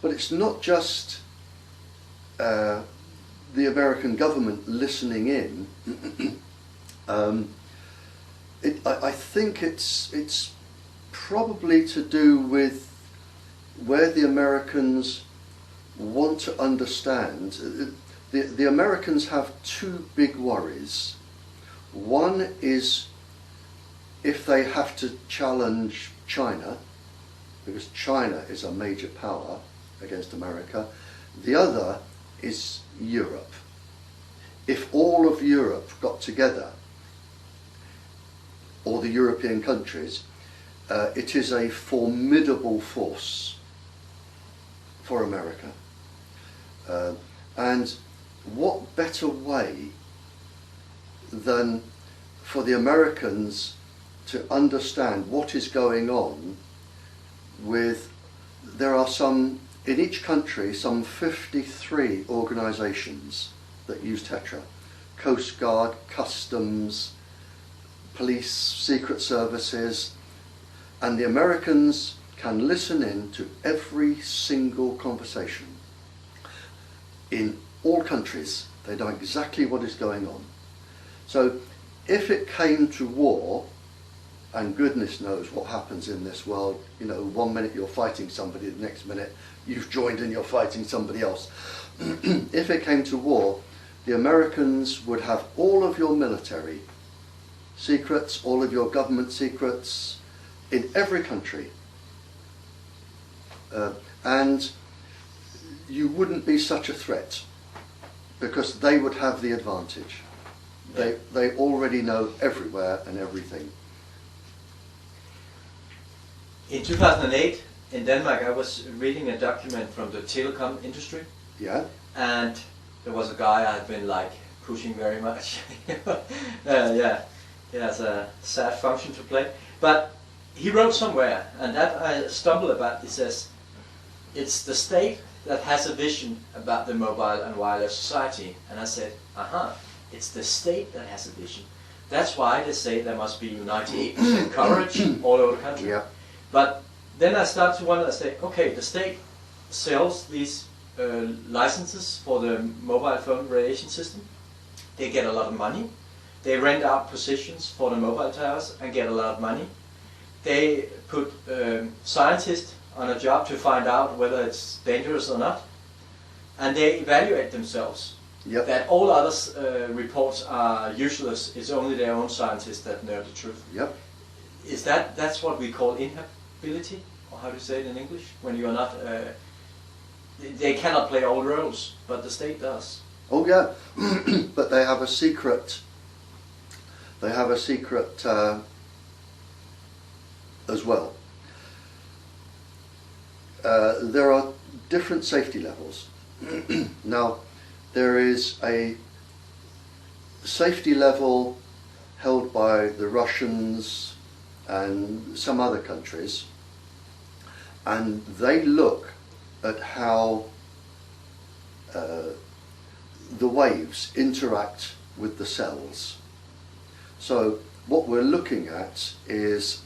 But it's not just the American government listening in. I think it's probably to do with where the Americans want to understand. The Americans have two big worries. One is if they have to challenge China, because China is a major power against America. The other is Europe. If all of Europe got together, or the European countries, it is a formidable force for America. And what better way than for the Americans to understand what is going on with, there are some, in each country, some 53 organisations that use Tetra. Coast Guard, Customs, Police, Secret Services, and the Americans can listen in to every single conversation. In all countries, they know exactly what is going on. So if it came to war, and goodness knows what happens in this world, you know, one minute you're fighting somebody, the next minute you've joined and you're fighting somebody else. If it came to war, the Americans would have all of your military secrets, all of your government secrets in every country. And you wouldn't be such a threat because they would have the advantage. They already know everywhere and everything. In 2008 in Denmark, I was reading a document from the telecom industry. Yeah. And there was a guy I had been like pushing very much. Yeah, he has a sad function to play. But he wrote somewhere, and that I stumbled about, he says, it's the state that has a vision about the mobile and wireless society. And I said, it's the state that has a vision. That's why they say there must be 98% coverage all over the country. Yeah. But then I start to wonder, I say, okay, the state sells these licenses for the mobile phone radiation system. They get a lot of money. They rent out positions for the mobile towers and get a lot of money. They put scientists on a job to find out whether it's dangerous or not. And they evaluate themselves. Yep. That all other reports are useless. It's only their own scientists that know the truth. Yep. Is that's what we call inhability, or how do you say it in English? When you are not, they cannot play all roles, but the state does. Oh yeah, but they have a secret. They have a secret as well. There are different safety levels. Now, there is a safety level held by the Russians and some other countries, and they look at how the waves interact with the cells. So what we're looking at is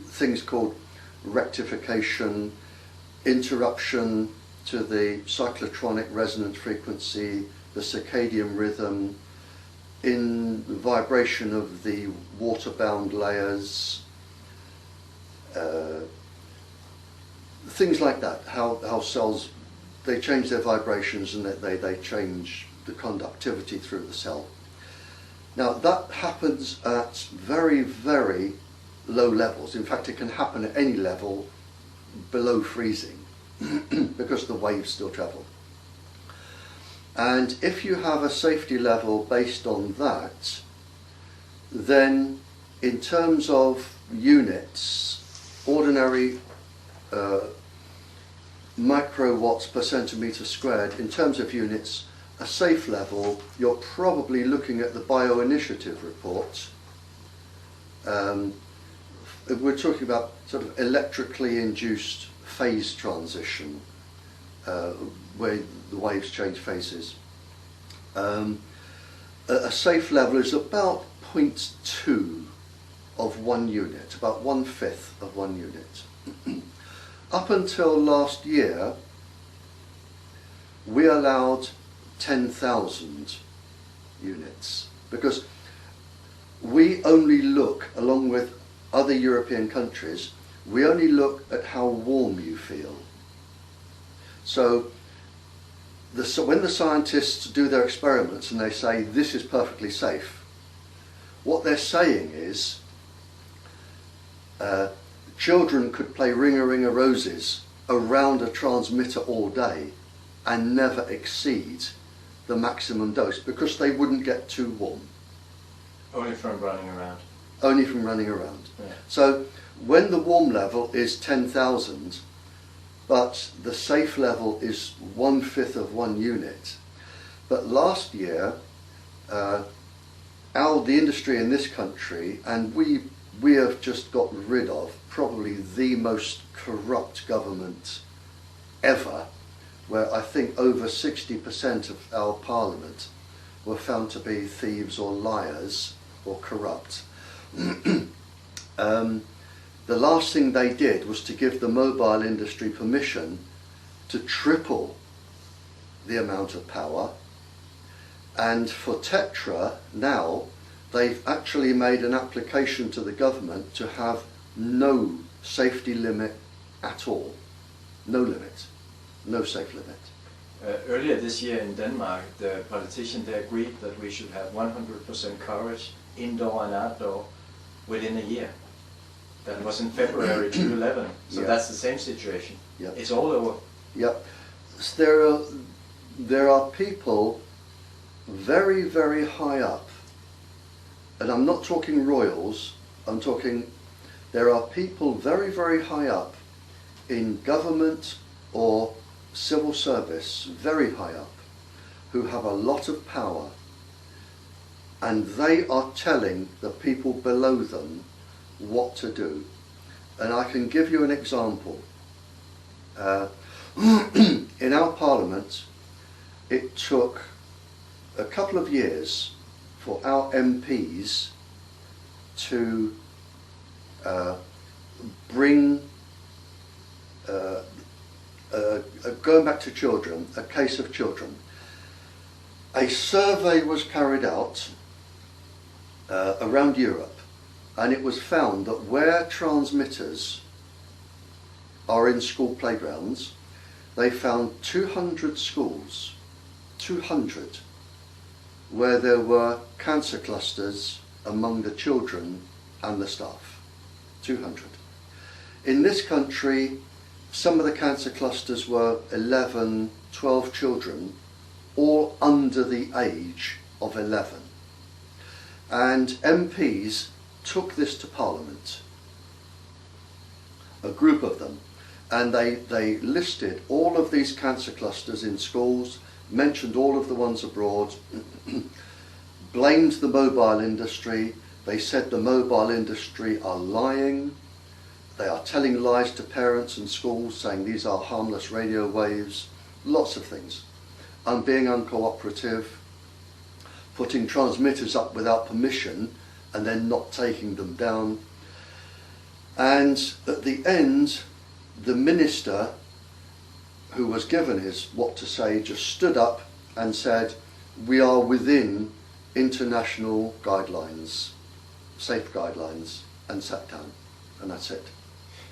things called rectification, interruption to the cyclotronic resonance frequency, the circadian rhythm, in vibration of the water-bound layers, things like that, how cells, they change their vibrations and they change the conductivity through the cell. Now that happens at very, very low levels. In fact, it can happen at any level below freezing because the waves still travel. And if you have a safety level based on that, then in terms of units, ordinary microwatts per centimetre squared, in terms of units, a safe level, you're probably looking at the Bioinitiative report. We're talking about sort of electrically induced phase transition, where the waves change phases. A safe level is about 0.2 of 1 unit, about 1/5 of 1 unit. Up until last year, we allowed 10,000 units because we only look, along with other European countries, we only look at how warm you feel. So when the scientists do their experiments and they say this is perfectly safe, what they're saying is children could play Ring-a-Ring-a Roses around a transmitter all day and never exceed the maximum dose because they wouldn't get too warm. Only from running around. Only from running around. Yeah. So when the warm level is 10,000, but the safe level is 1/5 of 1 unit. But last year, the industry in this country, and we have just got rid of probably the most corrupt government ever, where I think over 60% of our parliament were found to be thieves or liars or corrupt. The last thing they did was to give the mobile industry permission to triple the amount of power. And for Tetra now, they've actually made an application to the government to have no safety limit at all. No limit. No safe limit. Earlier this year in Denmark, the politicians they agreed that we should have 100% coverage, indoor and outdoor, within a year. That was in February 2011. So yeah. That's the same situation. Yep. It's all over. Yep. So there are people very, very high up, and I'm not talking royals, I'm talking, there are people very, very high up in government or civil service, very high up, who have a lot of power, and they are telling the people below them what to do. And I can give you an example. In our parliament, it took a couple of years for our MPs to bring, going back to children, a case of children. A survey was carried out around Europe, and it was found that where transmitters are in school playgrounds, they found 200 schools, 200, where there were cancer clusters among the children and the staff. 200. In this country, some of the cancer clusters were 11, 12 children, all under the age of 11. And MPs took this to Parliament, a group of them, and they listed all of these cancer clusters in schools, mentioned all of the ones abroad, blamed the mobile industry. They said the mobile industry are lying. They are telling lies to parents and schools, saying these are harmless radio waves, lots of things. And being uncooperative, putting transmitters up without permission and then not taking them down. And at the end, the minister who was given his what to say just stood up and said, we are within international guidelines, safe guidelines, and sat down, and that's it.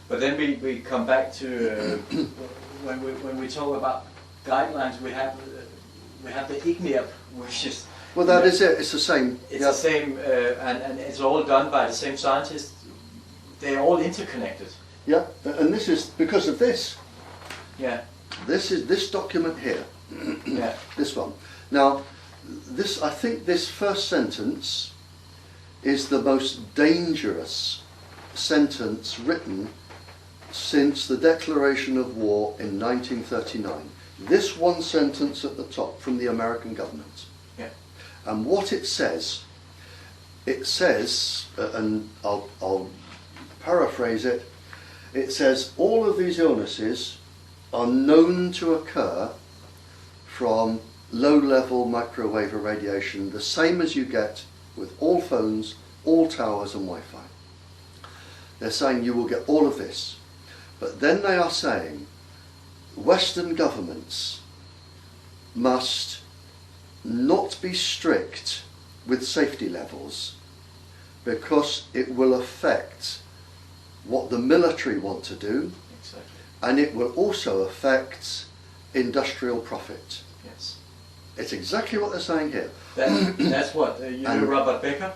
But then we come back to when we talk about guidelines, we have the IGNIAP, which is well, that is it. It's the same. It's the same, and it's all done by the same scientists. They're all interconnected. Yeah, and this is because of this. Yeah. This is this document here. Yeah. This one. Now, this I think this first sentence is the most dangerous sentence written since the declaration of war in 1939. This one sentence at the top from the American government. Yeah. And what it says, and I'll paraphrase it, it says all of these illnesses are known to occur from low-level microwave irradiation, the same as you get with all phones, all towers and Wi-Fi. They're saying you will get all of this. But then they are saying Western governments must not be strict with safety levels because it will affect what the military want to do, Exactly. and it will also affect industrial profit. Yes. It's exactly what they're saying here. That's what you know. Robert Becker,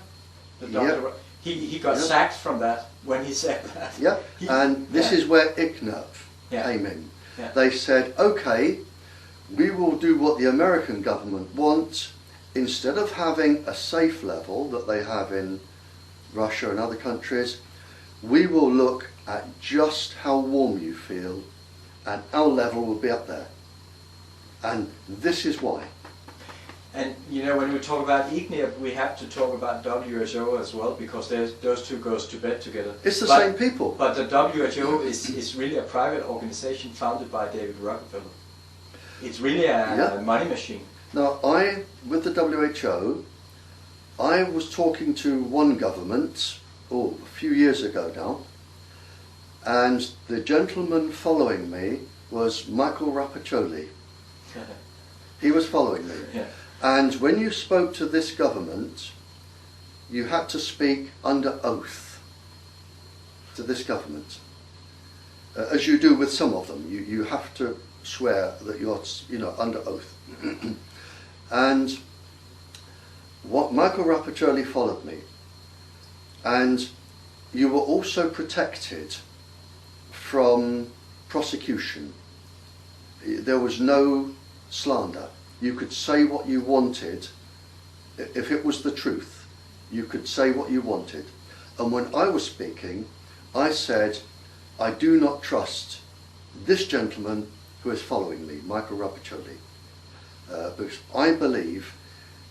the doctor. Yep. He got Yep. sacked from that when he said that. Yeah, and this is where ICNIRP Yeah. came in. Yeah. They said, okay, we will do what the American government wants. Instead of having a safe level that they have in Russia and other countries, we will look at just how warm you feel, and our level will be up there. And this is why. And you know, when we talk about ICNIRP, we have to talk about WHO as well, because those two goes to bed together. It's the same people. But the WHO is really a private organization founded by David Rockefeller. It's really a money machine. Now, with the WHO, I was talking to one government, a few years ago now, and the gentleman following me was Michael Rapaccioli. He was following me. Yeah. And when you spoke to this government, you had to speak under oath to this government. As you do with some of them, you have to swear that you're under oath. And what Michael Rapaccioli followed me, and you were also protected from prosecution. There was no slander. You could say what you wanted. If it was the truth, you could say what you wanted. And when I was speaking, I said, I do not trust this gentleman who is following me, Michael Rapaccioli, because I believe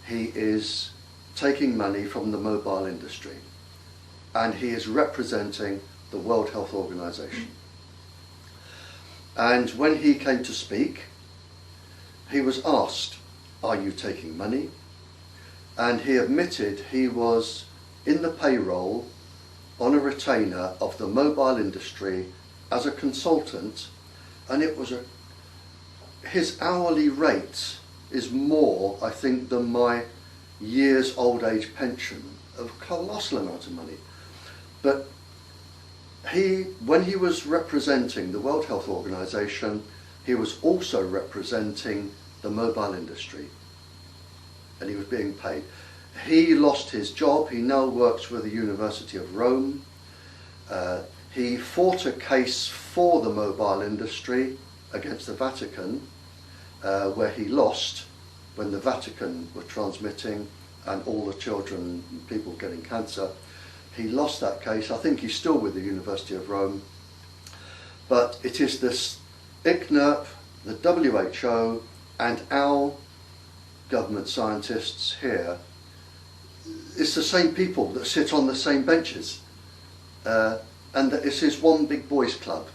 he is taking money from the mobile industry, and he is representing the World Health Organization. And when he came to speak, he was asked, are you taking money? And he admitted he was in the payroll on a retainer of the mobile industry as a consultant, and it was his hourly rate is more, I think, than my year's old age pension, a colossal amount of money. But when he was representing the World Health Organization, he was also representing the mobile industry, and he was being paid. He lost his job. He now works with the University of Rome. He fought a case for the mobile industry against the Vatican, where he lost when the Vatican were transmitting and all the children, people getting cancer. He lost that case. I think he's still with the University of Rome. But it is this ICNIRP, the WHO, and our government scientists here, it's the same people that sit on the same benches. And that this is one big boys club.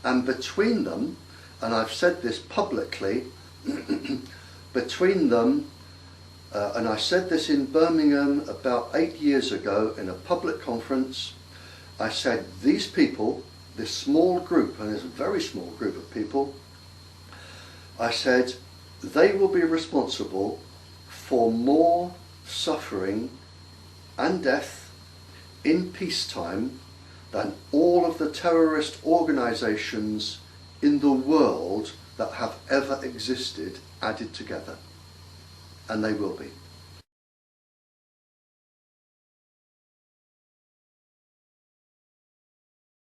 And between them, and I've said this publicly, between them, and I said this in Birmingham about 8 years ago in a public conference, I said these people, this small group, and it's a very small group of people, I said they will be responsible for more suffering and death in peacetime than all of the terrorist organisations in the world that have ever existed added together. And they will be.